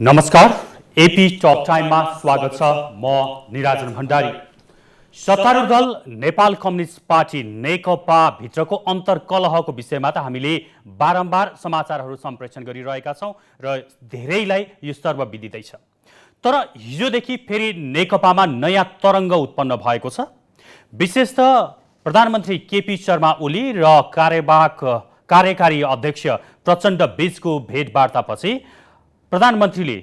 नमस्कार, AP talk टाइममा स्वागत छ। म निराजन भण्डारी। सत्तारूढ दल नेपाल कम्युनिस्ट पार्टी नेकपा भित्रको अन्तर्कलहको विषयमा त हामीले बारम्बार समाचारहरू सम्प्रेषण गरिरहेका छौँ र धेरैलाई यो सर्वविदितै छ। तर हिजोदेखि फेरि नेकपामा नयाँ तरङ्ग उत्पन्न भएको छ। विशेषतः प्रधानमन्त्री केपी शर्मा ओली र कार्यकारी अध्यक्ष प्रचण्ड बीचको भेटवार्तापछि प्रधानमन्त्रीले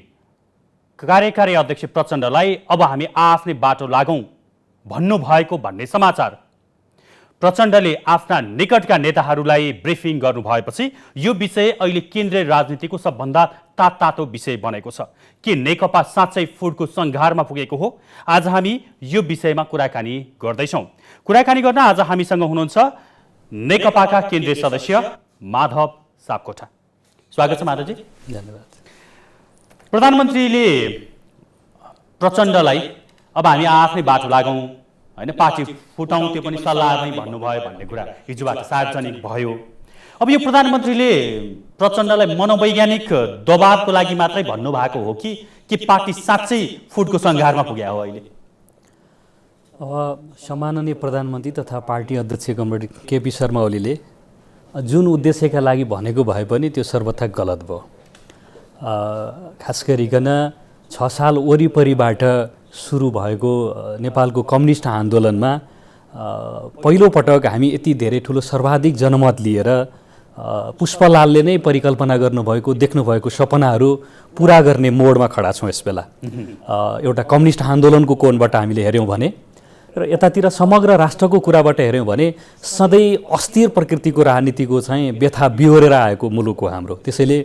कार्यकारी अध्यक्ष प्रचण्डलाई अब हामी आफ्नै बाटो लागौँ भन्नुभएको भन्ने समाचार। प्रचण्डले आफ्ना निकटका नेताहरूलाई ब्रिफिङ गर्नुभएपछि यो विषय अहिले केन्द्रीय राजनीतिको सबभन्दा तातो विषय बनेको छ। के नेकपा साँच्चै फुडको सङ्घारमा पुगेको हो? आज हामी यो विषयमा कुराकानी गर्दैछौँ। कुराकानी गर्न आज हामीसँग हुनुहुन्छ नेकपाका केन्द्रीय सदस्य माधव सापकोटा। स्वागत छ माधवजी। धन्यवाद। प्रधानमन्त्रीले प्रचण्डलाई अब हामी आफ्नै बाटो लागौँ होइन, पार्टी फुटाउँ, त्यो पनि सल्लाहमै भन्नुभयो भन्ने कुरा हिजोबाट सार्वजनिक भयो। अब यो प्रधानमन्त्रीले प्रचण्डलाई मनोवैज्ञानिक दबावको लागि मात्रै भन्नुभएको हो कि पार्टी साँच्चै फुटको सङ्घारमा पुग्या हो अहिले? अब सम्माननीय प्रधानमन्त्री तथा पार्टी अध्यक्ष कमरेड केपी शर्मा ओलीले जुन उद्देश्यका लागि भनेको भए पनि त्यो सर्वथा गलत भयो। खास गरिकन 6 साल वरिपरिबाट सुरु भएको नेपालको कम्युनिस्ट आन्दोलनमा पहिलोपटक हामी यति धेरै ठुलो सर्वाधिक जनमत लिएर पुष्पलालले नै परिकल्पना गर्नुभएको देख्नुभएको सपनाहरू पुरा गर्ने मोडमा खडा छौँ। यसबेला एउटा कम्युनिस्ट आन्दोलनको कोणबाट हामीले हेऱ्यौँ भने र यतातिर समग्र राष्ट्रको कुराबाट हेऱ्यौँ भने सधैँ अस्थिर प्रकृतिको राजनीतिको चाहिँ व्यथा बिहोरेर आएको मुलुक हो हाम्रो। त्यसैले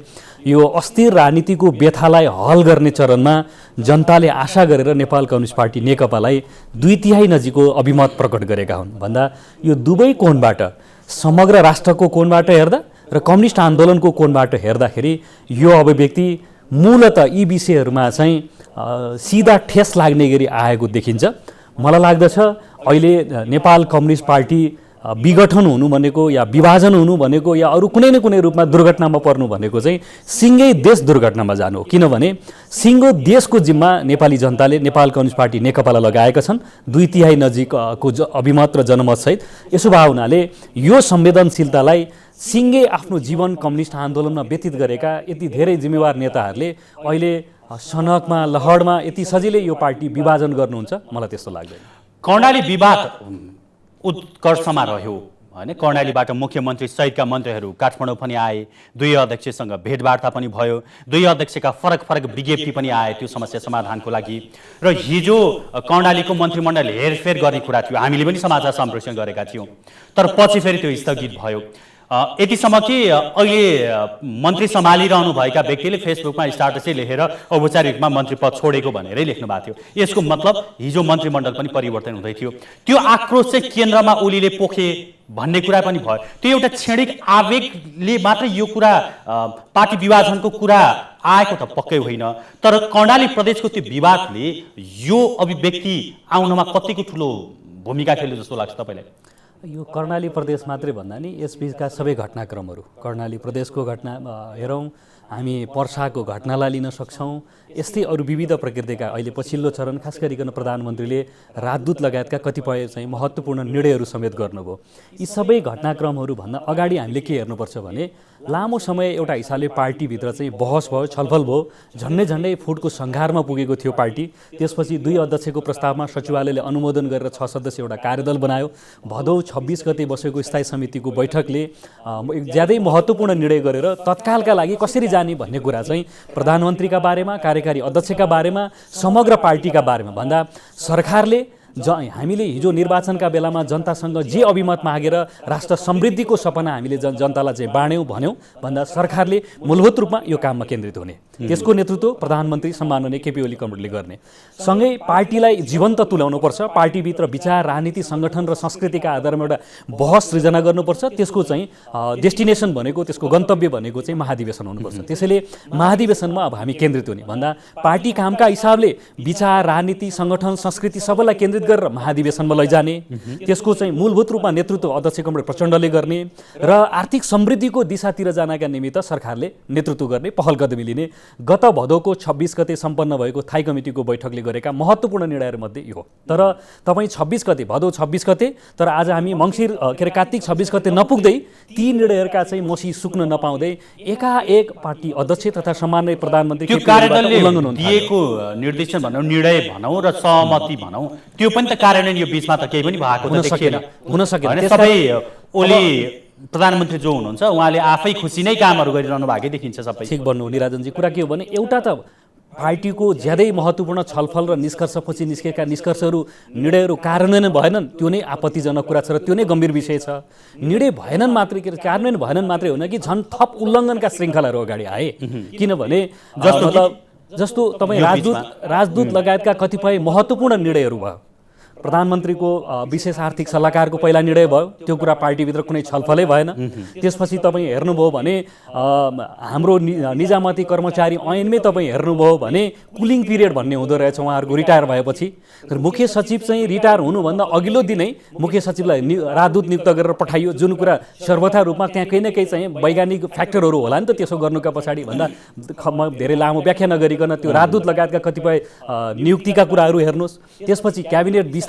यो अस्थिर राजनीतिको व्यथालाई हल गर्ने चरणमा जनताले आशा गरेर नेपाल कम्युनिस्ट पार्टी नेकपालाई 2/3 नजिकको अभिमत प्रकट गरेका हुन्। भन्दा यो दुवै कोणबाट, समग्र राष्ट्रको कोणबाट हेर्दा र कम्युनिस्ट आन्दोलनको कोणबाट हेर्दाखेरि यो अभिव्यक्ति मूलतः यी विषयहरूमा चाहिँ सिधा ठेस लाग्ने गरी आएको देखिन्छ। मलाई लाग्दछ अहिले नेपाल कम्युनिस्ट पार्टी विघटन हुनु भनेको या विभाजन हुनु भनेको या अरू कुनै न कुनै रूपमा दुर्घटनामा पर्नु भनेको चाहिँ सिङ्गै देश दुर्घटनामा जानु हो। किनभने सिङ्गो देशको जिम्मा नेपाली जनताले नेपाल कम्युनिस्ट पार्टी नेकपालाई लगाएका छन् 2/3 नजिकको अभिमत र जनमतसहित। यसो भए हुनाले यो संवेदनशीलतालाई सिङ्गै आफ्नो जीवन कम्युनिस्ट आन्दोलनमा व्यतीत गरेका यति धेरै जिम्मेवार नेताहरूले अहिले सनकमा लहरमा यति सजिलै यो पार्टी विभाजन गर्नुहुन्छ, मलाई त्यस्तो लाग्दैन। कर्णाली विवाद उत्कर्षमा रह्यो होइन। कर्णालीबाट मुख्यमन्त्री सहितका मन्त्रीहरू काठमाडौँ पनि आए, दुई अध्यक्षसँग भेटवार्ता पनि भयो, दुई अध्यक्षका फरक विज्ञप्ति पनि आए त्यो समस्या समाधानको लागि। र हिजो कर्णालीको मन्त्रीमण्डल हेरफेर गर्ने कुरा थियो, हामीले पनि समाचार सम्प्रेषण गरेका थियौँ। तर पछि फेरि त्यो स्थगित भयो। यतिसम्म कि अहिले मन्त्री सम्हालिरहनु भएका व्यक्तिले फेसबुकमा स्टाटसै लेखेर औपचारिक रूपमा मन्त्री पद छोडेको भनेरै लेख्नु भएको थियो। यसको मतलब हिजो मन्त्रीमण्डल पनि परिवर्तन हुँदै थियो। त्यो आक्रोश चाहिँ केन्द्रमा ओलीले पोखे भन्ने कुरा पनि भयो। त्यो एउटा क्षणिक आवेगले मात्रै यो कुरा पार्टी विभाजनको कुरा आएको त पक्कै होइन। तर कर्णाली प्रदेशको त्यो विवादले यो अभिव्यक्ति आउनमा कतिको ठुलो भूमिका खेल्यो जस्तो लाग्छ तपाईँलाई? यो कर्णाली प्रदेश मात्रै भन्दा नि यसबिचका सबै घटनाक्रमहरू, कर्णाली प्रदेशको घटना हेरौँ, हामी पर्साको घटनालाई लिन सक्छौँ। यस्तै अरू विविध प्रकृतिका अहिले पछिल्लो चरण खास गरिकन प्रधानमन्त्रीले राजदूत लगायतका कतिपय चाहिँ महत्त्वपूर्ण निर्णयहरू समेत गर्नुभयो। यी सबै घटनाक्रमहरूभन्दा अगाडि हामीले के हेर्नुपर्छ भने लामो समय एउटा हिसाबले पार्टीभित्र चाहिँ बहस भयो, छलफल भयो, झन्डै फुटको सङ्घारमा पुगेको थियो पार्टी। त्यसपछि 2 अध्यक्षको प्रस्तावमा सचिवालयले अनुमोदन गरेर 6 सदस्य एउटा कार्यदल बनायो। भदौ 26 गते बसेको स्थायी समितिको बैठकले ज्यादै महत्त्वपूर्ण निर्णय गरेर तत्कालका लागि कसरी जाने भन्ने कुरा चाहिँ प्रधानमन्त्रीका बारेमा, कार्यकारी अध्यक्षका बारेमा, समग्र पार्टीका बारेमा भन्दा सरकारले हामीले हिजो निर्वाचनका बेलामा जनतासँग जे अभिमत मागेर राष्ट्र समृद्धिको सपना हामीले जनतालाई चाहिँ बाँड्यौँ भन्यौँ भन्दा सरकारले मूलभूत रूपमा यो काममा केन्द्रित हुने, त्यसको नेतृत्व प्रधानमन्त्री सम्माननीय केपी ओली कमरेडले गर्ने। सँगै पार्टीलाई जीवन्त तुल्याउनुपर्छ, पार्टीभित्र विचार, राजनीति, सङ्गठन र संस्कृतिका आधारमा एउटा बहस सृजना गर्नुपर्छ। त्यसको चाहिँ डेस्टिनेसन भनेको, त्यसको गन्तव्य भनेको चाहिँ महाधिवेशन हुनुपर्छ। त्यसैले महाधिवेशनमा अब हामी केन्द्रित हुने भन्दा पार्टी कामका हिसाबले विचार, राजनीति, सङ्गठन, संस्कृति सबैलाई केन्द्रित केन्द्रित गरेर महाधिवेशनमा लैजाने, त्यसको चाहिँ मूलभूत रूपमा नेतृत्व अध्यक्ष कमरेड प्रचण्डले गर्ने र आर्थिक समृद्धिको दिशातिर जानका निमित्त सरकारले नेतृत्व गर्ने, पहल कदमी लिने गत भदौको 26 गते सम्पन्न भएको थाई कमिटीको बैठकले गरेका महत्त्वपूर्ण निर्णयहरूमध्ये यो हो। तर तपाईँ 26 गते भदौ 26 गते, तर आज हामी मङ्सिर कार्तिक 26 गते नपुग्दै ती निर्णयहरूका चाहिँ मसी सुक्न नपाउँदै एकाएक पार्टी अध्यक्ष तथा सम्माननीय प्रधानमन्त्री त्यो कार्यालयले दिएको निर्देशन भनौँ, निर्णय भनौँ र सहमति भनौँ, त्यो पनि त कार्यान्वयन यो बीचमा त केही पनि भएको हुन सकेन। सबै ओली प्रधानमन्त्री जो हुनुहुन्छ उहाँले आफै खुसी नै कामहरू गरिरहनु भएकै देखिन्छ सबै। ठिक भन्नु निराजनजी, कुरा के हो भने एउटा त पार्टीको ज्यादै महत्त्वपूर्ण छलफल र निष्कर्षपछि निस्केका निष्कर्षहरू निर्णयहरू कार्यान्वयन भएनन्, त्यो नै आपत्तिजनक कुरा छ र त्यो नै गम्भीर विषय छ। निर्णय भएनन् मात्रै, कार्यान्वयन भएनन् मात्रै होइन कि झन् थप उल्लङ्घनका श्रृङ्खलाहरू अगाडि आए। किनभने जस्तो तपाईँ राजदूत लगायतका कतिपय महत्त्वपूर्ण निर्णयहरू भयो। प्रधानमन्त्रीको विशेष आर्थिक सल्लाहकारको पहिला निर्णय भयो, त्यो कुरा पार्टीभित्र कुनै छलफलै भएन। त्यसपछि तपाईँ हेर्नुभयो भने हाम्रो निजामती कर्मचारी ऐनमै तपाईँ हेर्नुभयो भने कुलिङ पिरियड भन्ने हुँदो रहेछ उहाँहरूको रिटायर भएपछि। तर मुख्य सचिव चाहिँ रिटायर हुनुभन्दा अघिल्लो दिनै मुख्य सचिवलाई राजदूत नियुक्त गरेर पठाइयो, जुन कुरा सर्वथा रूपमा त्यहाँ केही न केही चाहिँ वैज्ञानिक फ्याक्टरहरू होला नि त त्यसो गर्नुका पछाडि भन्दा धेरै लामो व्याख्या नगरिकन त्यो राजदूत लगायतका कतिपय नियुक्तिका कुराहरू हेर्नुहोस्। त्यसपछि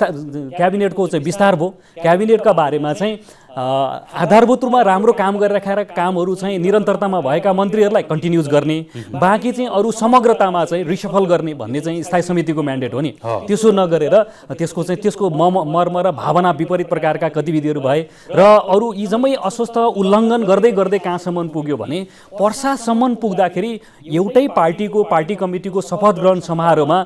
क्याबिनेटको चाहिँ विस्तार भयो। क्याबिनेटका बारेमा चाहिँ आधारभूत रूपमा राम्रो काम गरिराखेर कामहरू चाहिँ निरन्तरतामा भएका मन्त्रीहरूलाई कन्टिन्युज गर्ने, बाँकी चाहिँ अरू समग्रतामा चाहिँ रिसफल गर्ने भन्ने चाहिँ स्थायी समितिको म्यान्डेट हो नि। त्यसो नगरेर त्यसको मर्म र भावना विपरीत प्रकारका गतिविधिहरू भए र अरू यी जम्मै अस्वस्थ उल्लङ्घन गर्दै गर्दै कहाँसम्म पुग्यो भने पर्सासम्म पुग्दाखेरि एउटै पार्टी कमिटीको शपथ ग्रहण समारोहमा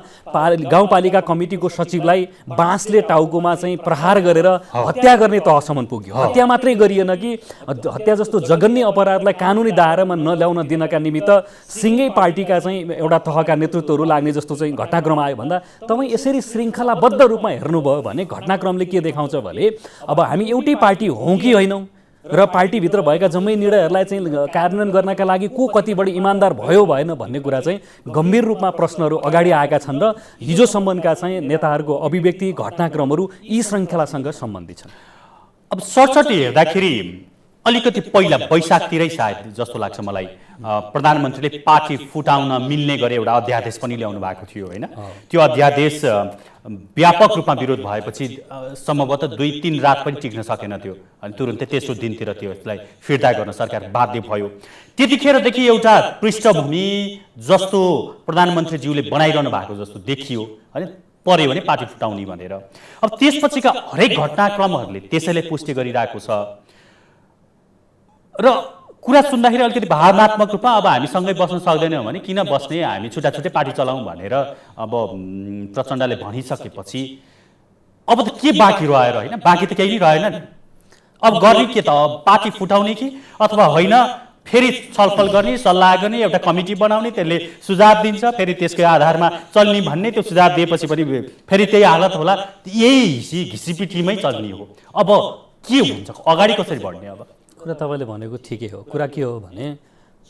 गाउँपालिका कमिटीको सचिवलाई बाँसले टाउकोमा चाहिँ प्रहार गरेर हत्या गर्ने तहसम्म पुग्यो। हत्या मात्रै गरिएन कि हत्या जस्तो जघन्य अपराधलाई कानुनी दायरामा नल्याउन दिनका निमित्त सिङ्गै पार्टीका चाहिँ एउटा तहका नेतृत्वहरू लाग्ने जस्तो चाहिँ घटनाक्रम आयो भन्दा तपाईँ यसरी श्रृङ्खलाबद्ध रूपमा हेर्नुभयो भने घटनाक्रमले के देखाउँछ भने अब हामी एउटै पार्टी हौँ कि होइनौँ र पार्टीभित्र भएका जम्मै निर्णयहरूलाई चाहिँ कार्यान्वयन गर्नका लागि को कति बढी इमान्दार भयो भएन भन्ने कुरा चाहिँ गम्भीर रूपमा प्रश्नहरू अगाडि आएका छन् र हिजोसम्मका चाहिँ नेताहरूको अभिव्यक्ति घटनाक्रमहरू यी श्रृङ्खलासँग सम्बन्धित छन्। अब सरसटी हेर्दाखेरि अलिकति पहिला वैशाखतिरै सायद जस्तो लाग्छ मलाई प्रधानमन्त्रीले पार्टी फुटाउन मिल्ने गरी एउटा अध्यादेश पनि ल्याउनु भएको थियो होइन। त्यो अध्यादेश व्यापक रूपमा विरोध भएपछि सम्भवतः 2-3 रात पनि टिक्न सकेन थियो अनि तुरुन्तै तेस्रो दिनतिर त्यसलाई फिर्ता गर्न सरकार बाध्य भयो। त्यतिखेरदेखि एउटा पृष्ठभूमि जस्तो प्रधानमन्त्रीज्यूले बनाइरहनु भएको जस्तो देखियो होइन, पर्यो भने पार्टी फुटाउने भनेर। अब त्यसपछिका हरेक घटनाक्रमहरूले त्यसैले पुष्टि गरिरहेको छ र कुरा सुन्दाखेरि अलिकति भावनात्मक रूपमा अब हामी सँगै बस्न सक्दैनौँ भने किन बस्ने, हामी छुट्टा छुट्टै पार्टी चलाउँ भनेर अब प्रचण्डले भनिसकेपछि अब त के बाँकी रह्यो र होइन, बाँकी त केही रहेन नि। अब गर्ने के त, पार्टी फुटाउने कि अथवा होइन फेरि छलफल गर्ने, सल्लाह गर्ने, एउटा कमिटी बनाउने, त्यसले सुझाव दिन्छ, फेरि त्यसको आधारमा चल्ने भन्ने, त्यो सुझाव दिएपछि पनि फेरि त्यही हालत होला, यही घिसिपिटीमै चल्ने हो। अब के हुन्छ, अगाडि कसरी बढ्ने? अब कुरा तपाईँले भनेको ठिकै हो। कुरा के हो भने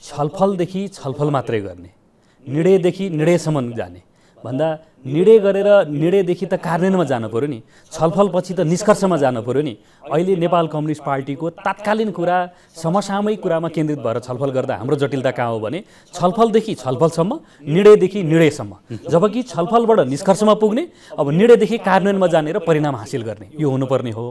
छलफलदेखि छलफल मात्रै गर्ने, निर्णयदेखि निर्णयसम्म जाने भन्दा निर्णय गरेर निर्णयदेखि त कार्यान्वयनमा जानु पर्यो नि, छलफलपछि त निष्कर्षमा जानु पर्यो नि। अहिले नेपाल कम्युनिस्ट पार्टीको तात्कालीन कुरा समसामयिक कुरामा केन्द्रित भएर छलफल गर्दा हाम्रो जटिलता कहाँ हो भने छलफलदेखि छलफलसम्म, निर्णयदेखि निर्णयसम्म, जबकि छलफलबाट निष्कर्षमा पुग्ने, अब निर्णयदेखि कार्यान्वयनमा जाने र परिणाम हासिल गर्ने यो हुनुपर्ने हो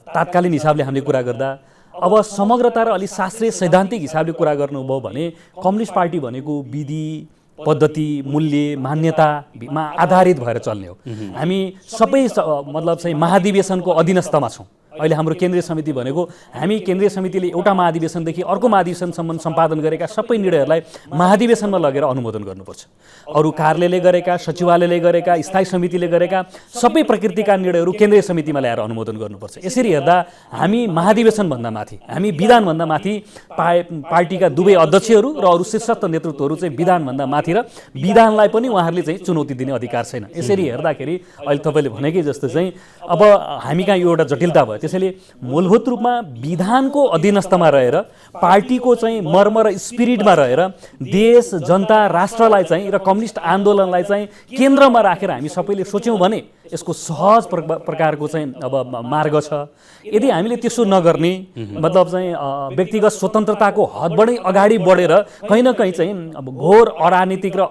तात्कालीन हिसाबले हामीले कुरा गर्दा। अब समग्रता र अलिक शास्त्रीय सैद्धान्तिक हिसाबले कुरा गर्नुभयो भने कम्युनिस्ट पार्टी भनेको विधि पद्धति मूल्य मान्यतामा आधारित भएर चल्ने हो। हामी सबै मतलब चाहिँ महाधिवेशनको अधीनस्थमा छौँ। अहिले हाम्रो केन्द्रीय समिति भनेको हामी केन्द्रीय समितिले एउटा महाधिवेशनदेखि अर्को महाधिवेशनसम्म सम्पादन गरेका सबै निर्णयहरूलाई महाधिवेशनमा लगेर अनुमोदन गर्नुपर्छ। अरू कार्यालयले गरेका, सचिवालयले गरेका, स्थायी समितिले गरेका सबै प्रकृतिका निर्णयहरू केन्द्रीय समितिमा ल्याएर अनुमोदन गर्नुपर्छ। यसरी हेर्दा हामी महाधिवेशनभन्दा माथि, हामी विधानभन्दा माथि पार्टीका दुवै अध्यक्षहरू र अरू शीर्षस्थ नेतृत्वहरू चाहिँ विधानभन्दा माथि र विधानलाई पनि उहाँहरूले चाहिँ चुनौती दिने अधिकार छैन। यसरी हेर्दाखेरि अहिले तपाईँले भनेकै जस्तो चाहिँ अब हामी कहाँ यो एउटा जटिलता भयो। त्यसैले मूलभूत रूपमा विधानको अधीनस्थमा रहेर पार्टीको चाहिँ मर्म र स्पिरिटमा रहेर देश जनता राष्ट्रलाई चाहिँ र कम्युनिस्ट आन्दोलनलाई चाहिँ केन्द्रमा राखेर हामी सबैले सोच्यौँ भने यसको सहज प्रकारको चाहिँ अब मार्ग छ। यदि हामीले त्यसो नगर्ने मतलब चाहिँ व्यक्तिगत स्वतन्त्रताको हदबाटै अगाडि बढेर कहीँ न कहीँ चाहिँ अब घोर अराजनीतिक र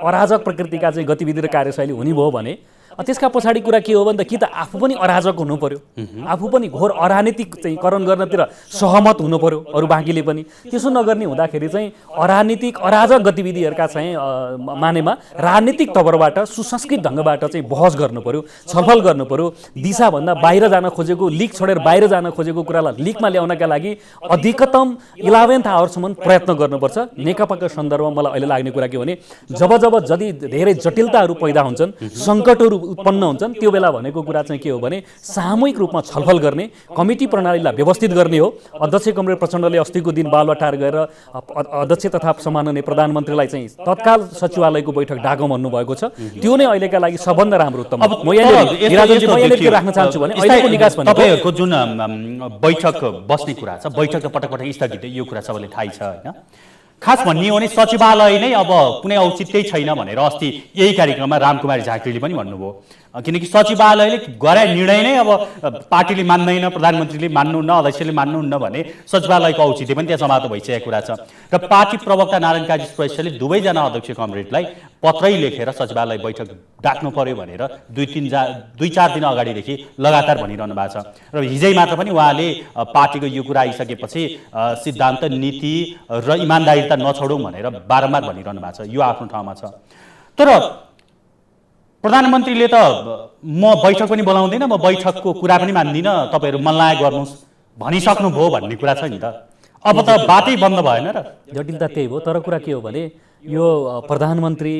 अराजक प्रकृतिका चाहिँ गतिविधि र कार्यशैली हुने भयो भने त्यसका पछाडि कुरा के हो भने कि त आफू पनि अराजक हुनु पर्यो, आफू पनि घोर अराजनीतिक चाहिँ करण गर्नतिर सहमत हुनु पर्यो अरू बाँकीले पनि। त्यसो नगर्ने हुँदाखेरि चाहिँ अराजनीतिक अराजक गतिविधिहरूका चाहिँ मानेमा राजनीतिक तवरबाट सुसंस्कृत ढङ्गबाट चाहिँ बहस गर्नु पर्यो, छलफल गर्नु पर्यो। दिशाभन्दा बाहिर जान खोजेको, लिक छोडेर बाहिर जान खोजेको कुरालाई लिकमा ल्याउनका लागि अधिकतम 11th आवरसम्म प्रयत्न गर्नुपर्छ। नेकपाको सन्दर्भमा मलाई अहिले लाग्ने कुरा के हो भने जब जति धेरै जटिलताहरू पैदा हुन्छन्, सङ्कटहरू उत्पन्न हुन्छन्, त्यो बेला भनेको कुरा चाहिँ के हो भने सामूहिक रूपमा छलफल गर्ने, कमिटी प्रणालीलाई व्यवस्थित गर्ने हो। अध्यक्ष कमरेड प्रचण्डले अस्तिको दिन बालुवाटार गएर अध्यक्ष तथा सम्माननीय प्रधानमन्त्रीलाई चाहिँ तत्काल सचिवालयको बैठक डाकौँ भन्नुभएको छ। त्यो नै अहिलेका लागि सबभन्दा राम्रो उत्तम। म यहाँनिर के राख्न चाहन्छु भने अहिलेको निकास भनेको तपाईँहरूको जुन बैठक बस्ने कुरा छ, बैठक त पटक पटक स्थगित, यो कुरा सबैले थाहै छ होइन। खास भन्ने हो भने सचिवालय नै अब कुनै औचित्यै छैन भनेर अस्ति यही कार्यक्रममा रामकुमारी झाँक्रीले पनि भन्नुभयो। किनकि सचिवालयले गरे निर्णय नै अब पार्टीले मान्दैन, प्रधानमन्त्रीले मान्नुहुन्न, अध्यक्षले मान्नुहुन्न भने सचिवालयको औचित्य पनि त्यहाँ समाप्त भइसकेको कुरा छ। र पार्टी प्रवक्ता नारायण काजी श्रेष्ठले दुवैजना अध्यक्ष कमरेडलाई पत्रै लेखेर सचिवालय बैठक डाक्नु पर्यो भनेर 2-4 दिन अगाडिदेखि लगातार भनिरहनु भएको छ। र हिजै मात्र पनि उहाँले पार्टीको यो कुरा आइसकेपछि सिद्धान्त, नीति र इमान्दारिता नछोडौँ भनेर बारम्बार भनिरहनु भएको छ। यो आफ्नो ठाउँमा छ। तर प्रधानमन्त्रीले त म बैठक पनि बोलाउँदिनँ, म बैठकको कुरा पनि मान्दिनँ, तपाईँहरू मनलाय गर्नुहोस् भनिसक्नुभयो भन्ने कुरा छ नि त। अब त बाटै बन्द भएन र? जटिलता त्यही हो। तर कुरा के हो भने यो प्रधानमन्त्री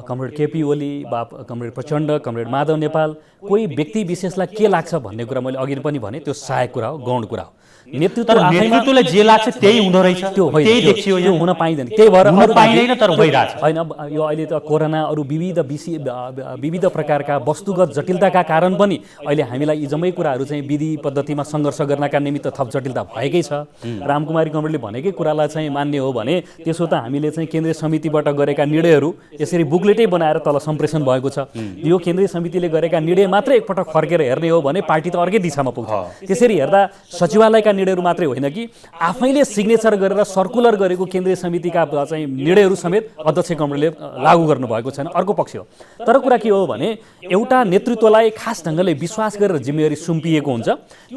कमरेड केपी ओली वा कमरेड प्रचण्ड, कमरेड माधव नेपाल कोही व्यक्ति विशेषलाई के लाग्छ भन्ने कुरा मैले अघि पनि भने त्यो सहायक कुरा हो, गौण कुरा हो। नेतृत्वलाई जे लाग्छ त्यही हुँदो रहेछ, त्यही देखियो, यो हुन पाइँदैन। त्यही भएर पाइँदैन तर भइरहेछ होइन। यो अहिले त कोरोना अरू विविध प्रकारका वस्तुगत जटिलताका कारण पनि अहिले हामीलाई यी जम्मै कुराहरू चाहिँ विधि पद्धतिमा सङ्घर्ष गर्नका निमित्त थप जटिलता भएकै छ। रामकुमारी कमरेडले भनेकै कुरालाई चाहिँ मान्ने हो भने त्यसो त हामीले चाहिँ केन्द्रीय समितिबाट गरेका निर्णयहरू यसरी बुकलेटै बनाएर तल सम्प्रेषण भएको छ। यो केन्द्रीय समितिले गरेका निर्णय मात्रै एकपटक फर्केर हेर्ने हो भने पार्टी त अर्कै दिशामा पुग्छ। त्यसरी हेर्दा सचिवालयका निर्णयहरू मात्रै होइन कि आफैले सिग्नेचर गरेर सर्कुलर गरेको केन्द्रीय समितिका चाहिँ निर्णयहरू समेत अध्यक्ष कमरेडले लागू गर्नुभएको छैन। अर्को पक्ष हो। तर कुरा के हो भने एउटा नेतृत्वलाई खास ढङ्गले विश्वास गरेर जिम्मेवारी सुम्पिएको हुन्छ।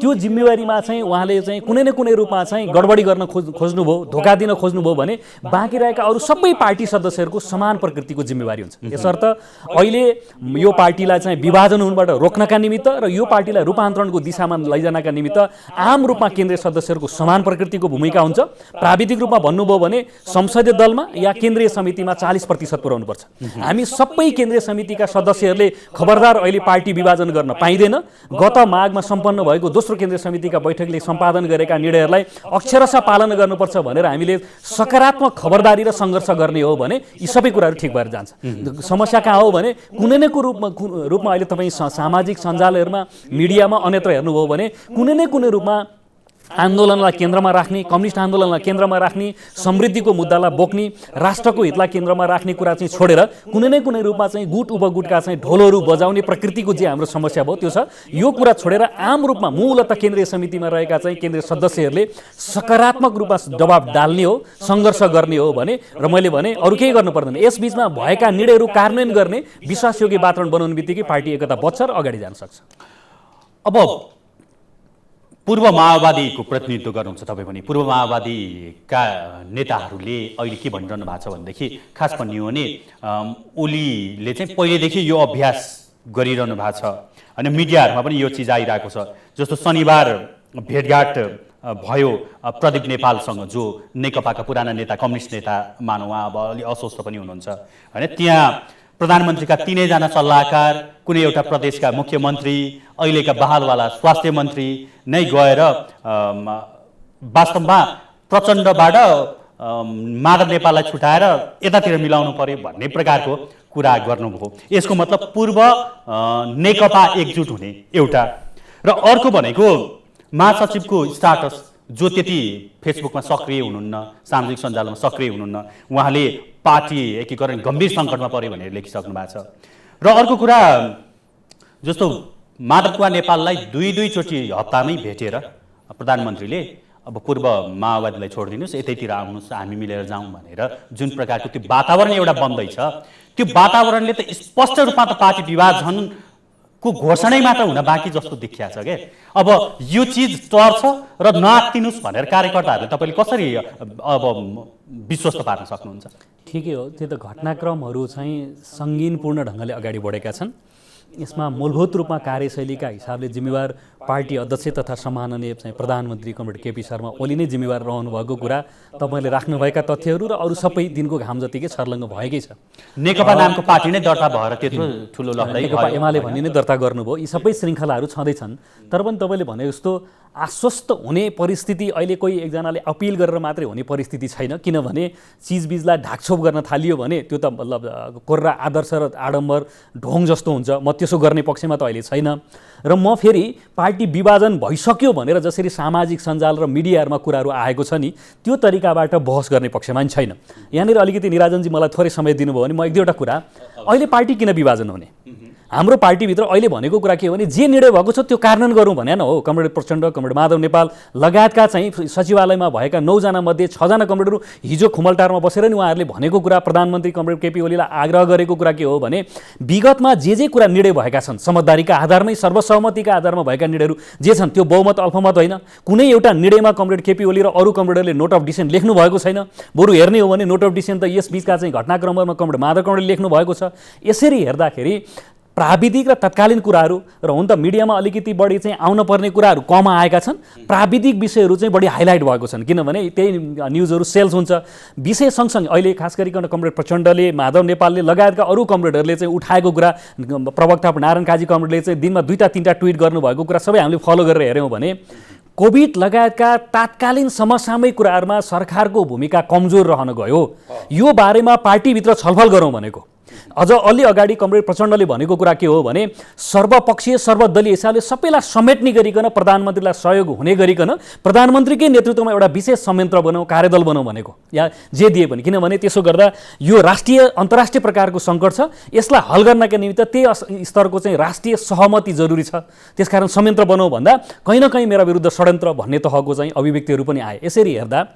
त्यो जिम्मेवारीमा चाहिँ उहाँले चाहिँ कुनै न कुनै रूपमा चाहिँ गडबडी गर्न खोज्नुभयो, धोका दिन खोज्नुभयो भने बाँकी रहेका अरू सबै पार्टी सदस्यहरूको समान प्रकृतिको जिम्मेवारी हुन्छ। यसर्थ अहिले यो पार्टीलाई चाहिँ विभाजन हुनबाट रोक्नका निमित्त र यो पार्टीलाई रूपान्तरणको दिशामा लैजानका निमित्त आम रूपमा केन्द्रीय सदस्यहरूको समान प्रकृतिको भूमिका हुन्छ। प्राविधिक रूपमा भन्नुभयो भने संसदीय दलमा या केन्द्रीय समितिमा 40% पुर्याउनुपर्छ। हामी सबै केन्द्रीय समितिका सदस्यहरूले खबरदार अहिले पार्टी विभाजन गर्न पाइँदैन। गत माघमा सम्पन्न भएको दोस्रो केन्द्रीय समितिका बैठकले सम्पादन गरेका निर्णयहरूलाई अक्षरशः पालना गर्नुपर्छ भनेर हामीले सकारात्मक खबरदारी र सङ्घर्ष गर्ने हो भने यी सबै कुराहरू ठिक भएर जान्छ। समस्या कहाँ हो भने कुनै न कुनै रूपमा अहिले तपाईँ सामाजिक सञ्जालहरूमा मिडियामा अन्यत्र हेर्नुभयो भने कुनै न कुनै रूपमा आन्दोलनलाई केन्द्रमा राख्ने, कम्युनिस्ट आन्दोलनलाई केन्द्रमा राख्ने, समृद्धिको मुद्दालाई बोक्ने, राष्ट्रको हितलाई केन्द्रमा राख्ने कुरा चाहिँ छोडेर कुनै न कुनै रूपमा चाहिँ गुट उपगुटका चाहिँ ढोलहरू बजाउने प्रकृतिको जे हाम्रो समस्या भयो त्यो छ। यो कुरा छोडेर आम रूपमा मूलतः केन्द्रीय समितिमा रहेका चाहिँ केन्द्रीय सदस्यहरूले सकारात्मक रूपमा दबाब डाल्ने हो, सङ्घर्ष गर्ने हो भने र मैले भने अरू केही गर्नु पर्दैन। यसबीचमा भएका निर्णयहरू कार्यान्वयन गर्ने विश्वासयोग्य वातावरण बनाउने बित्तिकै पार्टी एकता बच्छ र अगाडि जान सक्छ। अब पूर्व माओवादीको प्रतिनिधित्व गर्नुहुन्छ तपाईँ पनि। पूर्व माओवादीका नेताहरूले अहिले के भनिरहनु भएको छ भनेदेखि खास भन्ने हो भने ओलीले चाहिँ पहिलेदेखि यो अभ्यास गरिरहनु भएको छ अनि मिडियाहरूमा पनि यो चिज आइरहेको छ। जस्तो शनिबार भेटघाट भयो प्रदीप नेपालसँग जो नेकपाका पुराना नेता, कम्युनिस्ट नेता मानौँ, उहाँ अब अलि अस्वस्थ पनि हुनुहुन्छ होइन। त्यहाँ प्रधानमन्त्रीका 3जना सल्लाहकार, कुनै एउटा प्रदेशका मुख्यमन्त्री, अहिलेका बहालवाला स्वास्थ्य मन्त्री नै गएर वास्तवमा प्रचण्डबाट माधव नेपाललाई छुटाएर यतातिर मिलाउनु पर्यो भन्ने प्रकारको कुरा गर्नुभयो। यसको मतलब पूर्व नेकपा एकजुट हुने एउटा र अर्को भनेको महासचिवको स्टाटस जो त्यति फेसबुकमा सक्रिय हुनुहुन्न, सामाजिक सञ्जालमा सक्रिय हुनुहुन्न, उहाँले पार्टी एकीकरण गम्भीर सङ्कटमा पर्यो भनेर लेखिसक्नु भएको छ। र अर्को कुरा, जस्तो माधव कुमार नेपाललाई दुई चोटि हप्तामै भेटेर प्रधानमन्त्रीले अब पूर्व माओवादीलाई छोडिदिनुहोस्, यतैतिर आउनुहोस्, हामी मिलेर जाउँ भनेर जुन प्रकारको त्यो वातावरण एउटा बन्दैछ, त्यो वातावरणले त स्पष्ट रूपमा त पार्टी विभाजनको घोषणै मात्र हुन बाँकी जस्तो देखिया छ के। अब यो चिज टर्छ र नआत्तिनुहोस् भनेर कार्यकर्ताहरूले तपाईँले कसरी अब विश्वस्त पार्न सक्नुहुन्छ? ठिकै हो, त्यो त घटनाक्रमहरू चाहिँ सङ्गीनपूर्ण ढङ्गले अगाडि बढेका छन्। यसमा मूलभूत रूपमा कार्यशैलीका हिसाबले जिम्मेवार पार्टी अध्यक्ष तथा सम्माननीय चाहिँ प्रधानमन्त्री कमरेड केपी शर्मा ओली नै जिम्मेवार रहनुभएको कुरा तपाईँले राख्नुभएका तथ्यहरू र अरू सबै दिनको घाम जतिकै छर्लङ्ग भएकै छ। नेकपा नामको पार्टी नै दर्ता भएर त्यत्रो ठुलो लडाइँ नेकपा एमाले भन्ने नै दर्ता गर्नुभयो। यी सबै श्रृङ्खलाहरू छँदैछन्, तर पनि तपाईँले भने जस्तो आश्वस्त हुने परिस्थिति अहिले कोही एकजनाले अपिल गरेर मात्रै हुने परिस्थिति छैन। किनभने चिजबिजलाई ढाकछोप गर्न थालियो भने त्यो त मतलब कोर्रा आदर्श र आडम्बर ढोङ जस्तो हुन्छ। म त्यसो गर्ने पक्षमा त अहिले छैन। र म फेरि पार्टी विभाजन भइसक्यो भनेर जसरी सामाजिक सञ्जाल र मिडियाहरूमा कुराहरू आएको छ नि, त्यो तरिकाबाट बहस गर्ने पक्षमा पनि छैन। यहाँनिर अलिकति निराजनजी मलाई थोरै समय दिनुभयो भने म एक दुईवटा कुरा, अहिले पार्टी किन विभाजन हुने? हाम्रो पार्टीभित्र अहिले भनेको कुरा के हो भने जे निर्णय भएको छ त्यो कार्यान्वयन गरौँ भने न हो। कमरेड प्रचण्ड, कमरेड माधव नेपाल लगायतका चाहिँ सचिवालयमा भएका 9 जना मध्ये 6 जना कमरेडहरू हिजो खुमलटारमा बसेर नि उहाँहरूले भनेको कुरा, प्रधानमन्त्री कमरेड केपी ओलीलाई आग्रह गरेको कुरा के हो भने विगतमा जे कुरा निर्णय भएका छन् समझदारीका आधारमै सर्वसहमतिका आधारमा भएका निर्णयहरू जे छन् त्यो बहुमत अल्पमत होइन। कुनै एउटा निर्णयमा कमरेड केपी ओली र अरू कमरेडहरूले नोट अफ डिसेन्ट लेख्नु भएको छैन। बरु हेर्ने हो भने नोट अफ डिसेन्ट त यस बीचका चाहिँ घटनाक्रममा कमरेड माधव कमरेडले लेख्नु भएको छ। यसरी हेर्दाखेरि प्राविधिक र तत्कालीन कुराहरू र हुन त मिडियामा अलिकति बढी चाहिँ आउन पर्ने कुराहरू कम आएका छन्, प्राविधिक विषयहरू चाहिँ बढी हाइलाइट भएको छन्। किनभने त्यही न्युजहरू सेल्स हुन्छ। विषय सँगसँगै अहिले खास गरिकन कमरेड प्रचण्डले, माधव नेपालले लगायतका अरू कमरेडहरूले चाहिँ उठाएको कुरा, प्रवक्ता नारायण काजी कमरेडले चाहिँ दिनमा 2-3टा ट्विट गर्नुभएको कुरा सबै हामीले फलो गरेर हेऱ्यौँ भने कोभिड लगायतका तात्कालीन समसामयिक कुराहरूमा सरकारको भूमिका कमजोर रहन गयो। यो बारेमा पार्टीभित्र छलफल गरौँ भनेको। अझ अलि अगाडि कमरेड प्रचण्डले भनेको कुरा के हो भने सर्वपक्षीय सर्वदलीय हिसाबले सबैलाई समेट्ने गरिकन प्रधानमन्त्रीलाई सहयोग हुने गरिकन प्रधानमन्त्रीकै नेतृत्वमा एउटा विशेष संयन्त्र बनाऊ, कार्यदल बनाऊ भनेको, या जे दिए पनि। किनभने त्यसो गर्दा यो राष्ट्रिय अन्तर्राष्ट्रिय प्रकारको सङ्कट छ, यसलाई हल गर्नका निमित्त त्यही स्तरको चाहिँ राष्ट्रिय सहमति जरुरी छ। त्यसकारण संयन्त्र बनाऊ भन्दा कहीँ न कहीँ मेरा विरुद्ध षड्यन्त्र भन्ने तहको चाहिँ अभिव्यक्तिहरू पनि आए। यसरी हेर्दा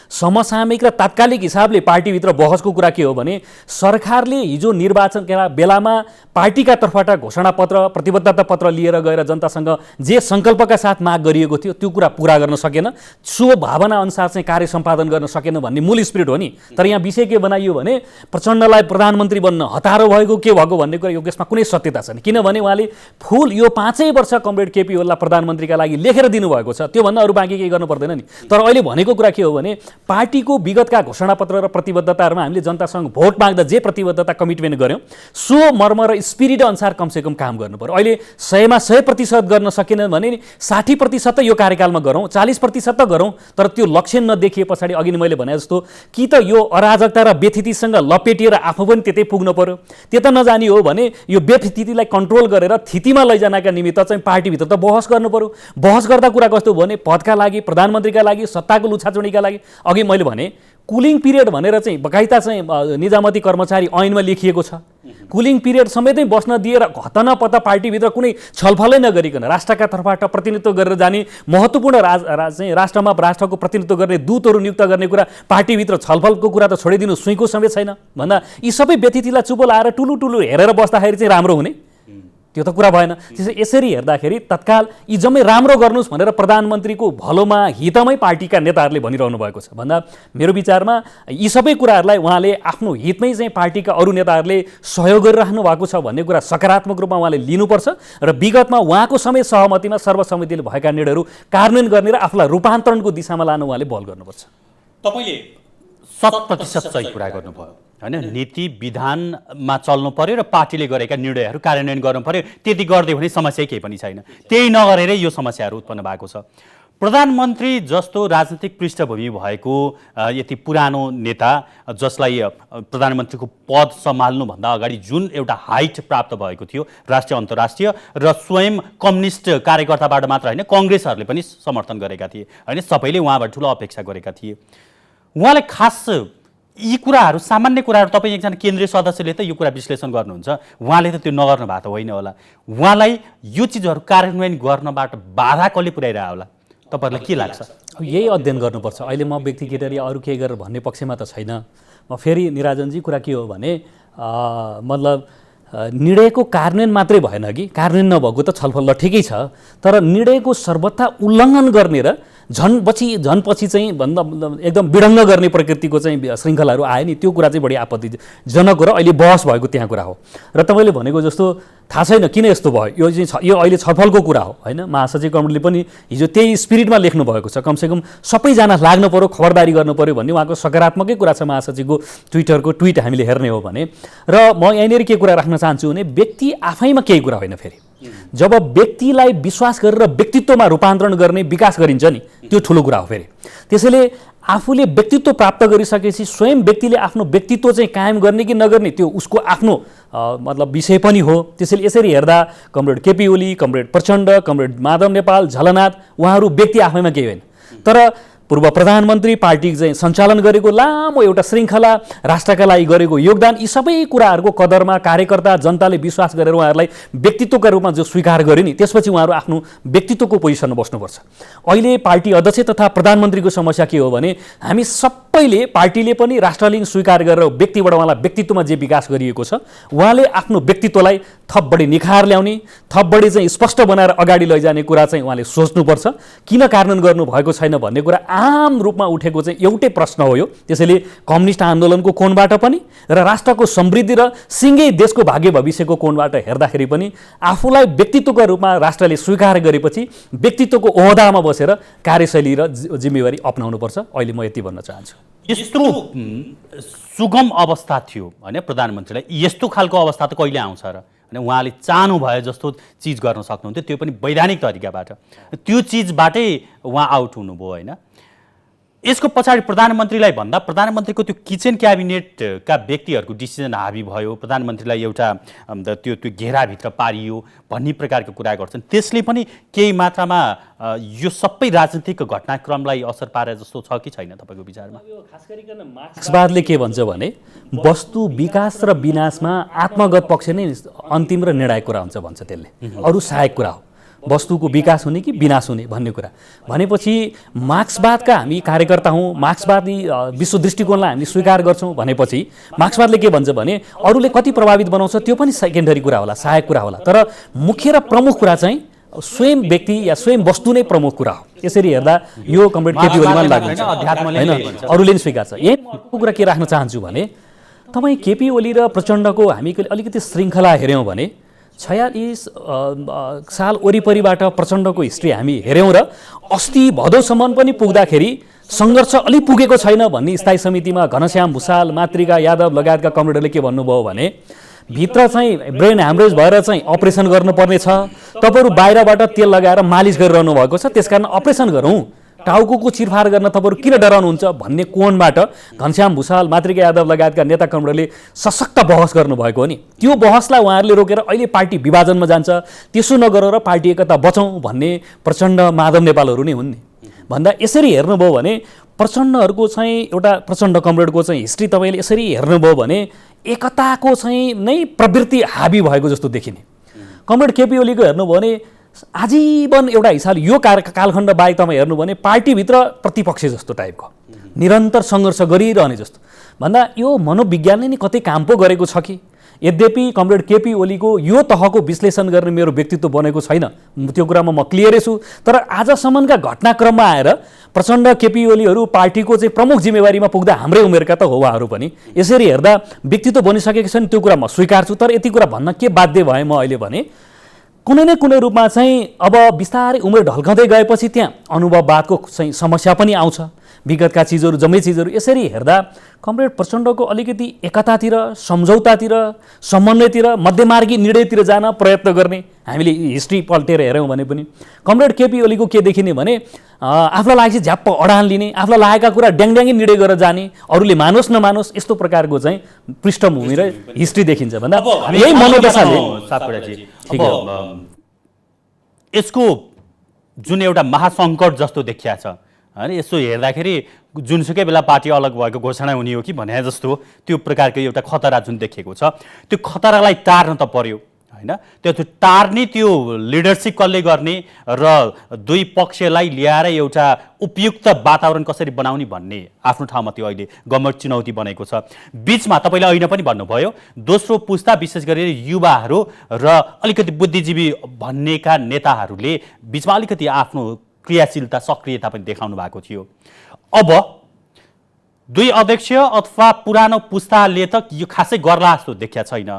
समसामयिक र तात्कालिक हिसाबले पार्टीभित्र बहसको कुरा के हो भने सरकारले हिजो निर्वाचनका बेलामा पार्टीका तर्फबाट घोषणापत्र, प्रतिबद्धता पत्र लिएर गएर जनतासँग जे सङ्कल्पका साथ माग गरिएको थियो त्यो कुरा पुरा गर्न सकेन, सो भावना अनुसार चाहिँ कार्य सम्पादन गर्न सकेन भन्ने मूल स्पिरिट हो नि। तर यहाँ विषय के बनाइयो भने प्रचण्डलाई प्रधानमन्त्री बन्न हतारो भएको के भएको भन्ने कुरा यसमा कुनै सत्यता छैन। किनभने उहाँले फुल यो 5 वर्ष कमरेड केपी ओलीलाई प्रधानमन्त्रीका लागि लेखेर दिनुभएको छ, त्योभन्दा अरू बाँकी केही गर्नु पर्दैन नि। तर अहिले भनेको कुरा के हो भने पार्टीको विगतका घोषणापत्र र प्रतिबद्धताहरूमा हामीले जनतासँग भोट माग्दा जे प्रतिबद्धता कमिटमेन्ट गर्यौँ सो मर्म र स्पिरिट अनुसार कमसेकम काम गर्नु पर्यो। अहिले 100मा 100% गर्न सकेन भने 60% त यो कार्यकालमा गरौँ, 40% त गरौँ। तर त्यो लक्ष्य नदेखिए पछाडि अघि नै मैले भने जस्तो कि त यो अराजकता र बेथितिसँग लपेटिएर आफू पनि त्यतै पुग्नु पर्यो, त्यता नजानी हो भने यो बेथितिलाई कन्ट्रोल गरेर थितिमा लैजानका निमित्त चाहिँ पार्टीभित्र त बहस गर्नु पर्यो। बहस गर्दा कुरा कस्तो भने पदका लागि, प्रधानमन्त्रीका लागि, सत्ताको लुछाचुँडीका लागि अघि मैले भने कुलिङ पिरियड भनेर चाहिँ बकाइता चाहिँ निजामती कर्मचारी ऐनमा लेखिएको छ। कुलिङ पिरियड समेतै बस्न दिएर हतनापत्ता पार्टीभित्र कुनै छलफलै नगरिकन राष्ट्रका तर्फबाट प्रतिनिधित्व गरेर जाने महत्त्वपूर्ण चाहिँ राष्ट्रमा राष्ट्रको प्रतिनिधित्व गर्ने दूतहरू नियुक्त गर्ने कुरा पार्टीभित्र छलफलको कुरा त छोडिदिनु सुइँको समेत छैन भन्दा यी सबै व्यतिथिलाई चुप लाएर टुलु हेरेर बस्दाखेरि चाहिँ राम्रो हुने त्यो त कुरा भएन। यसरी हेर्दाखेरि तत्काल यी जम्मै राम्रो गर्नुहोस् भनेर प्रधानमन्त्रीको भलोमा हितमै पार्टीका नेताहरूले भनिरहनु भएको छ भन्दा मेरो विचारमा यी सबै कुराहरूलाई उहाँले आफ्नो हितमै चाहिँ पार्टीका अरू नेताहरूले सहयोग गरिराख्नु भएको छ भन्ने कुरा सकारात्मक रूपमा उहाँले लिनुपर्छ र विगतमा उहाँको समेत सहमतिमा सर्वसम्मतिले भएका निर्णयहरू कार्यान्वयन गर्ने र आफूलाई रूपान्तरणको दिशामा लानु उहाँले बल गर्नुपर्छ। तपाईँले 100% सही कुरा गर्नुभयो होइन। नीति विधानमा चल्नु पर्यो र पार्टीले गरेका निर्णयहरू कार्यान्वयन गर्नु पर्यो। त्यति गर्दै भने समस्या केही पनि छैन, त्यही नगरेरै यो समस्याहरू उत्पन्न भएको छ। प्रधानमन्त्री जस्तो राजनीतिक पृष्ठभूमि भएको यति पुरानो नेता जसलाई प्रधानमन्त्रीको पद सम्हाल्नुभन्दा अगाडि जुन एउटा हाइट प्राप्त भएको थियो राष्ट्रिय अन्तर्राष्ट्रिय र स्वयं कम्युनिस्ट कार्यकर्ताबाट मात्र होइन कङ्ग्रेसहरूले पनि समर्थन गरेका थिए होइन सबैले उहाँबाट ठुलो अपेक्षा गरेका थिए उहाँले खास यी कुराहरू सामान्य कुराहरू तपाईँ एकजना केन्द्रीय सदस्यले त यो कुरा विश्लेषण गर्नुहुन्छ उहाँले त त्यो नगर्नु भएको त होइन होला उहाँलाई यो चिजहरू कार्यान्वयन गर्नबाट बाधा कसले पुर्याइरह होला तपाईहरुलाई के लाग्छ यही अध्ययन गर्नुपर्छ अहिले म व्यक्तिगत या अरू केही गरेर भन्ने पक्षमा त छैन म फेरि निराजनजी कुरा के हो भने मतलब निर्णयको कार्यान्वयन मात्रै भएन कि कार्यान्वयन नभएको त छलफल ल ठिकै छ तर निर्णयको सर्वथा उल्लङ्घन गर्ने र झन् पछि चाहिँ भन्दा एकदम विडङ्ग गर्ने प्रकृतिको चाहिँ श्रृङ्खलाहरू आयो नि त्यो कुरा चाहिँ बढी आपत्तिजनक हो र अहिले बहस भएको त्यहाँ कुरा हो र तपाईँले भनेको जस्तो थाहा छैन किन यस्तो भयो यो अहिले छलफलको कुरा हो होइन महासचिव कमिटीले पनि हिजो त्यही स्पिरिटमा लेख्नु भएको छ कमसेकम सबैजना लाग्नु पर्यो खबरदारी गर्नु पर्यो भन्ने उहाँको सकारात्मकै कुरा छ महासचिवको ट्विटरको ट्विट हामीले हेर्ने हो भने र म यहाँनिर के कुरा राख्न चाहन्छु भने व्यक्ति आफैमा केही कुरा होइन फेरि जब व्यक्तिलाई विश्वास गरेर व्यक्तित्वमा रूपान्तरण गर्ने विकास गरिन्छ नि त्यो ठुलो कुरा हो फेरि त्यसैले आफूले व्यक्तित्व प्राप्त गरिसकेपछि स्वयं व्यक्तिले आफ्नो व्यक्तित्व चाहिँ कायम गर्ने कि नगर्ने त्यो उसको आफ्नो मतलब विषय पनि हो त्यसैले यसरी हेर्दा comrade KP Oli comrade Prachanda comrade Madhav Nepal Jhalanath उहाँहरू व्यक्ति आफैमा केही होइन तर पूर्व प्रधानमन्त्री पार्टी चाहिँ सञ्चालन गरेको लामो एउटा श्रृङ्खला राष्ट्रका लागि गरेको योगदान यी सबै कुराहरूको कदरमा कार्यकर्ता जनताले विश्वास गरेर उहाँहरूलाई व्यक्तित्वका रूपमा जो स्वीकार गर्यो नि त्यसपछि उहाँहरू आफ्नो व्यक्तित्वको पोजिसनमा बस्नुपर्छ अहिले पार्टी अध्यक्ष तथा प्रधानमन्त्रीको समस्या के हो भने हामी सबैले पार्टीले पनि राष्ट्रलिङ स्वीकार गरेर व्यक्तिबाट उहाँलाई व्यक्तित्वमा जे विकास गरिएको छ उहाँले आफ्नो व्यक्तित्वलाई थप बढी निखार ल्याउने थप बढी चाहिँ स्पष्ट बनाएर अगाडि लैजाने कुरा चाहिँ उहाँले सोच्नुपर्छ किन कार्यान्वयन गर्नु भएको छैन भन्ने कुरा आम रूपमा उठेको चाहिँ एउटै प्रश्न हो यो त्यसैले कम्युनिस्ट आन्दोलनको कोणबाट पनि र राष्ट्रको समृद्धि र सिँगै देशको भाग्य भविष्यको कोणबाट हेर्दाखेरि पनि आफूलाई व्यक्तित्वको रूपमा राष्ट्रले स्वीकार गरेपछि व्यक्तित्वको ओहदामा बसेर कार्यशैली र जिम्मेवारी अपनाउनुपर्छ अहिले म यति भन्न चाहन्छु यस्तो सुगम अवस्था थियो होइन प्रधानमन्त्रीलाई यस्तो खालको अवस्था त कहिले आउँछ र अनि उहाँले चाहनु भए जस्तो चिज गर्न सक्नुहुन्थ्यो त्यो पनि वैधानिक तरिकाबाट त्यो चिजबाटै उहाँ आउट हुनुभयो होइन यसको पछाडि प्रधानमन्त्रीलाई भन्दा प्रधानमन्त्रीको त्यो किचन क्याबिनेटका व्यक्तिहरूको डिसिजन हाबी भयो प्रधानमन्त्रीलाई एउटा त्यो घेराभित्र पारियो भन्ने प्रकारको कुरा गर्छन् त्यसले पनि केही मात्रामा यो सबै राजनीतिक घटनाक्रमलाई असर पारे जस्तो छ कि छैन तपाईँको विचारमा खास गरिकन मार्क्सवादले के भन्छ भने वस्तु विकास र विनाशमा आत्मगत पक्ष नै अन्तिम र निर्णायक कुरा हुन्छ भन्छ त्यसले अरू सहायक कुरा हो वस्तुको विकास हुने कि विनाश हुने भन्ने कुरा भनेपछि मार्क्सवादका हामी कार्यकर्ता हौँ मार्क्सवादी विश्व दृष्टिकोणलाई हामीले स्वीकार गर्छौँ भनेपछि मार्क्सवादले के भन्छ भने अरूले कति प्रभावित बनाउँछ त्यो पनि सेकेन्डरी कुरा होला सहायक कुरा होला तर मुख्य र प्रमुख कुरा चाहिँ स्वयं व्यक्ति या स्वयं वस्तु नै प्रमुख कुरा हो यसरी हेर्दा यो कमरेड केपी ओलीमा लाग्छ होइन अरूले पनि स्वीकार छ यही कुरा के राख्न चाहन्छु भने तपाईँ केपी ओली र प्रचण्डको हामी अलिकति श्रृङ्खला हेऱ्यौँ भने 46 साल वरिपरिबाट प्रचण्डको हिस्ट्री हामी हेऱ्यौँ र अस्ति भदौसम्म पनि पुग्दाखेरि सङ्घर्ष अलि पुगेको छैन भन्ने स्थायी समितिमा घनश्याम भुषाल मातृका यादव लगायतका कमरेडले के भन्नुभयो भने भित्र चाहिँ ब्रेन ह्यामरेज भएर चाहिँ अपरेसन गर्नुपर्ने छ तपाईँहरू बाहिरबाट तेल लगाएर मालिस गरिरहनु भएको छ त्यसकारण अपरेसन गरौँ टाउको चिरफार गर्न तपाईँहरू किन डराउनुहुन्छ भन्ने कोणबाट घनश्याम भुषाल मातृका यादव लगायतका नेता कमरेडले सशक्त बहस गर्नुभएको हो नि त्यो बहसलाई उहाँहरूले रोकेर अहिले पार्टी विभाजनमा जान्छ त्यसो नगरेर पार्टी एकता बचाउँ भन्ने प्रचण्ड माधव नेपालहरू नै हुन् नि भन्दा यसरी हेर्नुभयो भने प्रचण्डहरूको चाहिँ एउटा प्रचण्ड कमरेडको चाहिँ हिस्ट्री तपाईँले यसरी हेर्नुभयो भने एकताको चाहिँ नै प्रवृत्ति हाबी भएको जस्तो देखिने कमरेड केपी ओलीको हेर्नुभयो भने आजीवन एउटा हिसाबले यो कालखण्ड बाहेक तपाईँ हेर्नु भने पार्टीभित्र प्रतिपक्ष जस्तो टाइपको निरन्तर सङ्घर्ष गरिरहने जस्तो भन्दा यो मनोविज्ञानले नै कतै काम पो गरेको छ कि यद्यपि कमरेड केपी ओलीको यो तहको विश्लेषण गर्ने मेरो व्यक्तित्व बनेको छैन त्यो कुरामा म क्लियरै छु तर आजसम्मका घटनाक्रममा आएर प्रचण्ड केपी ओलीहरू पार्टीको चाहिँ प्रमुख जिम्मेवारीमा पुग्दा हाम्रै उमेरका त हो उहाँहरू पनि यसरी हेर्दा व्यक्तित्व बनिसकेको छ नि त्यो कुरा म स्वीकार छु तर यति कुरा भन्न के बाध्य भएँ म अहिले भने कुनै न कुनै रूपमा चाहिँ अब बिस्तारै उमेर ढल्कँदै गएपछि त्यहाँ अनुभववादको चाहिँ समस्या पनि आउँछ विगतका चिजहरू जम्मै चिजहरू यसरी हेर्दा कमरेड प्रचण्डको अलिकति एकतातिर, सम्झौतातिर, समन्वयतिर, मध्यमार्गी निर्णयतिर जान प्रयत्न गर्ने हामीले हिस्ट्री पल्टेर हेऱ्यौँ भने पनि कमरेड केपी ओलीको के देखिने भने आफूलाई लागेपछि झ्याप्प अडान लिने, आफूलाई लागेका कुरा ड्याङड्याङै निर्णय गरेर जाने, अरूले मानोस् नमानोस् यस्तो प्रकारको चाहिँ पृष्ठभूमि र हिस्ट्री देखिन्छ भन्दा यही मनोदशाले यसको जुन एउटा महासङ्कट जस्तो देखिया छ हैन, यसो हेर्दाखेरि जुनसुकै बेला पार्टी अलग भएको घोषणा हुने हो कि भने जस्तो त्यो प्रकारको एउटा खतरा जुन देखेको छ, त्यो खतरालाई टार्न त पर्यो हैन। त्यो टार्ने त्यो लिडरसिप कसले गर्ने र दुई पक्षलाई ल्याएर एउटा उपयुक्त वातावरण कसरी बनाउने भन्ने आफ्नो ठाउँमा त्यो अहिले गम्भीर चुनौती बनेको छ। बीचमा तपाईँले अहिले पनि भन्नुभयो दोस्रो पुस्ता विशेष गरेर युवाहरू र अलिकति बुद्धिजीवी भन्नेका नेताहरूले बीचमा अलिकति आफ्नो क्रियाशीलता सक्रियता पनि देखाउनु भएको थियो। अब दुई अध्यक्ष अथवा पुरानो पुस्ताले त यो खासै गर्ला जस्तो देखिया छैन।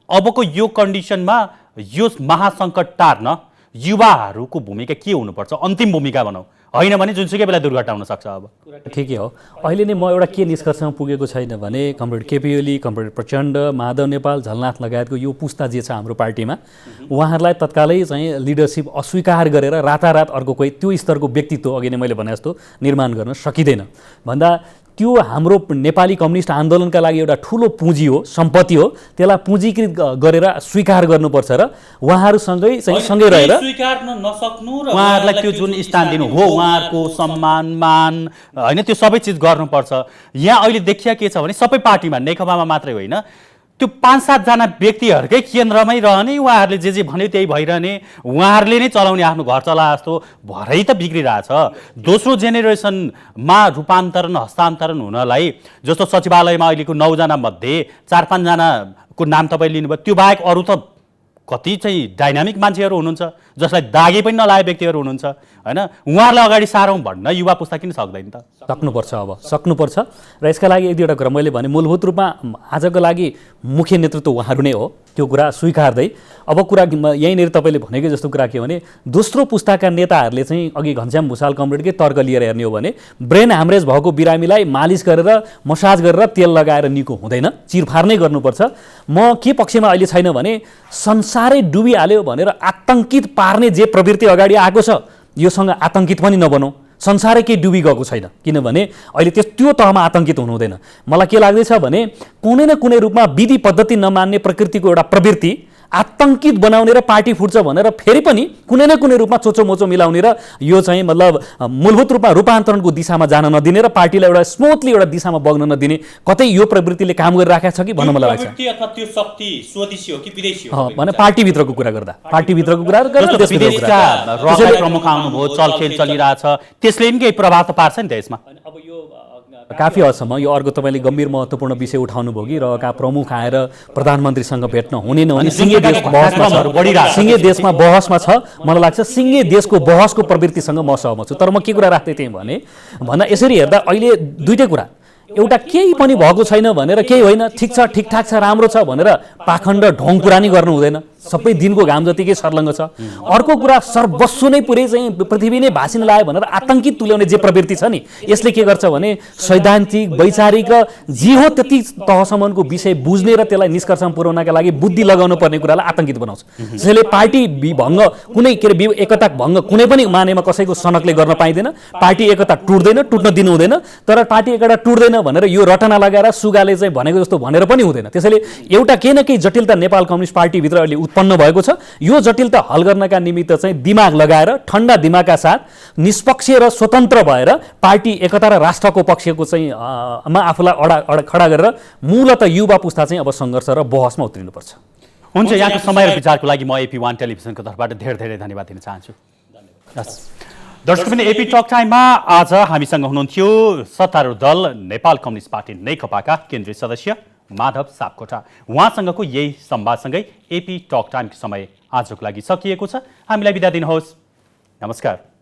अबको यो कन्डिसनमा यो महासङ्कट टार्न युवाहरूको भूमिका के हुनुपर्छ, अन्तिम भूमिका भनौँ, होइन भने जुनसुकै बेला दुर्घटना हुन सक्छ। अब ठिकै हो, अहिले नै म एउटा के निष्कर्षमा पुगेको छैन भने comrade KP Oli, comrade Prachanda, Madhav Nepal, Jhalanath लगायतको यो पुस्ता जे छ हाम्रो पार्टीमा उहाँहरूलाई तत्कालै चाहिँ लिडरसिप अस्वीकार गरेर रातारात अर्को कोही त्यो स्तरको व्यक्तित्व अघि नै मैले भने जस्तो निर्माण गर्न सकिँदैन भन्दा त्यो हाम्रो नेपाली कम्युनिस्ट आन्दोलनका लागि एउटा ठुलो पुँजी हो, सम्पत्ति हो, त्यसलाई पुँजीकृत गरेर स्वीकार गर्नुपर्छ र उहाँहरूसँगै चाहिँ सँगै रहेर स्वीकार्न नसक्नु र उहाँहरूलाई त्यो जुन स्थान दिनु हो उहाँहरूको सम्मान मान होइन त्यो सबै चिज गर्नुपर्छ। यहाँ अहिले देखिया के छ भने सबै पार्टीमा नेकपामा मात्रै होइन त्यो 5-7 जना व्यक्तिहरूकै केन्द्रमै रहने, उहाँहरूले जे भन्यो त्यही भइरहने, उहाँहरूले नै चलाउने आफ्नो घर चला जस्तो भरै त बिग्रिरहेछ। दोस्रो जेनेरेसनमा रूपान्तरण हस्तान्तरण हुनलाई जस्तो सचिवालयमा अहिलेको 9 जना मध्ये 4-5 जनाको नाम तपाईँ लिनुभयो, त्यो बाहेक अरू त कति चाहिँ डाइनामिक मान्छेहरू हुनुहुन्छ जसलाई दागी पनि नलागे व्यक्तिहरू हुनुहुन्छ हैन। उहाँहरूलाई अगाडि सारौँ भन्न युवा पुस्ता किन सक्दैन त? सक्नुपर्छ, अब सक्नुपर्छ। र यसका लागि एक दुईवटा कुरा मैले भने मूलभूत रूपमा आजको लागि मुख्य नेतृत्व उहाँहरू नै हो, त्यो कुरा स्वीकार्दै अब कुरा यहीँनिर तपाईँले भनेको जस्तो कुरा के भने दोस्रो पुस्ताका नेताहरूले चाहिँ अघि घनश्याम भुसाल कमरेडकै तर्क लिएर हेर्ने हो भने ब्रेन ह्यामरेज भएको बिरामीलाई मालिस गरेर मसाज गरेर तेल लगाएर निको हुँदैन, चिरफार नै गर्नुपर्छ। म के पक्षमा अहिले छैन भने संसारै डुबिहाल्यो भनेर आतङ्कित पार्ने जे प्रवृत्ति अगाडि आएको छ योसँग आतङ्कित पनि नबनौँ। संसारै केही डुबी गएको छैन, किनभने अहिले त्यो तहमा आतङ्कित हुनु हुँदैन। मलाई के लाग्दैछ भने कुनै न कुनै रूपमा विधि पद्धति नमान्ने प्रकृतिको एउटा प्रवृत्ति आतङ्कित बनाउने र पार्टी फुट्छ भनेर फेरि पनि कुनै न कुनै रूपमा चोचो मोचो मिलाउने र यो चाहिँ मतलब मूलभूत रूपमा रूपान्तरणको दिशामा जान नदिने र पार्टीलाई एउटा स्मुथली एउटा दिशामा बग्न नदिने कतै यो प्रवृत्तिले काम गरिराखेको छ कि भन्नु मलाई लाग्छ। त्यो शक्ति स्वदेशी हो कि विदेशी हो भने पार्टीभित्रको कुरा गर्दा प्रमुख आउनुभयो, चलखेल चलिरहेछ, त्यसले पनि केही प्रभाव त पार्छ नि त यसमा। अब यो काफी हदसम्म यो अर्को तपाईँले गम्भीर महत्त्वपूर्ण विषय उठाउनु भयो कि रहका प्रमुख आएर प्रधानमन्त्रीसँग भेट्न हुने नहुने सिङ्गे देशमा बहसमा छ। मलाई लाग्छ सिङ्गे देशको बहसको प्रवृत्तिसँग म सहमत छु। तर म के कुरा राख्दै थिएँ भने भन्दा यसरी हेर्दा अहिले दुईटै कुरा, एउटा केही पनि भएको छैन भनेर केही होइन ठिक छ ठिकठाक छ राम्रो छ भनेर पाखण्ड ढोङ कुरा नि गर्नु हुँदैन, सबै दिनको घाम जतिकै सर्लङ्ग छ। अर्को कुरा सर्वस्व नै पुरै चाहिँ पृथ्वी नै भासिन लाग्यो भनेर आतङ्कित तुल्याउने जे प्रवृत्ति छ नि यसले के गर्छ भने सैद्धान्तिक वैचारिक र जे हो त्यति तहसम्मको विषय बुझ्ने र त्यसलाई निष्कर्षमा पुर्याउनका लागि बुद्धि लगाउनु पर्ने कुरालाई आतङ्कित बनाउँछ। त्यसैले पार्टी भङ्ग कुनै के अरे एकता भङ्ग कुनै पनि मानेमा कसैको सनकले गर्न पाइँदैन। पार्टी एकता टुट्दैन, टुट्न दिनु हुँदैन। तर पार्टी एकता टुट्दैन भनेर यो रटना लगाएर सुगाले चाहिँ भनेको जस्तो भनेर पनि हुँदैन। त्यसैले एउटा केही न केही जटिलता नेपाल कम्युनिस्ट पार्टीभित्र अहिले उत्पन्न भएको छ। यो जटिलता हल गर्नका निमित्त चाहिँ दिमाग लगाएर ठन्डा दिमागका साथ निष्पक्ष र स्वतन्त्र भएर पार्टी एकता र राष्ट्रको पक्षको चाहिँ आफूलाई खडा गरेर मूलत युवा पुस्ता चाहिँ अब सङ्घर्ष र बहसमा उत्रिनुपर्छ। हुन्छ, यहाँको समय र विचारको लागि म AP1 टेलिभिजनको तर्फबाट धेरै धेरै धन्यवाद दिन चाहन्छु। दर्शकबिन AP टक टाइममा आज हामीसँग हुनुहुन्थ्यो सत्तारूढ दल नेपाल कम्युनिस्ट पार्टी नेकपाका केन्द्रीय सदस्य माधव सापकोटा। उहाँसँगको यही संवादसँगै AP टक टाइमको समय आजको लागि सकिएको छ। हामीलाई बिदा दिनुहोस्। नमस्कार।